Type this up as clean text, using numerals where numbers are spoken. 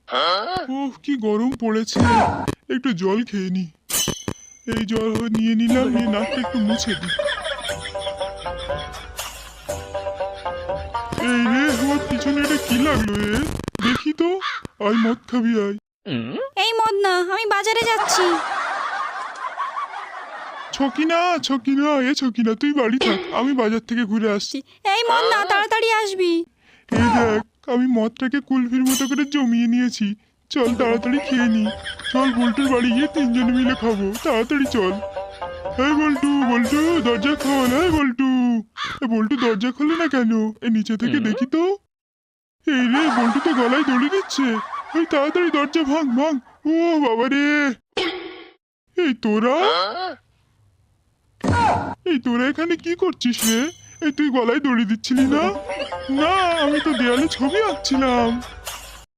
ওহ কি গরম পড়েছে, একটু জল খেয়ে নি। এই জল নিয়ে নিলাম, নিয়ে নাকটা একটু মুছে দি। এই রে, আমার পিছনে এটা কি লাগলো এ? দেখি তো। আয় মদ খাবি আয়। এই মদ না, আমি বাজারে যাচ্ছি। ছকিনা ছকিনা, এ ছকিনা তুই বাড়ি থাক, আমি বাজার থেকে ঘুরে আসছি। এই মদ না, তাড়াতাড়ি আসবি। এই দেখ, আমি মদটাকে কুলফির মতো করে জমিয়ে নিয়েছি। চল তাড়াতাড়ি খেয়ে নি। চল বল্টুর বাড়ি গিয়ে তিনজনে মিলে খাবো, তাড়াতাড়ি চল। হ্যাঁ বল্টু, বল্টু দরজা খোল। হ্যাঁ বল্টু, বল্টু দরজা খোলে না কেন? এই নিচে থেকে দেখি তো। এই রে, বল্টু তো গলায় দড়ি দিচ্ছে। এই তাড়াতাড়ি দরজা ভাঙ ভাঙ। ও বাবা রে, এই তোরা, এই তোরা এখানে কি করছিস রে? এই তুই গলায় দড়ি দিচ্ছিলি না? না, আমি তো দেয়ালে ছবি আঁকছিলাম।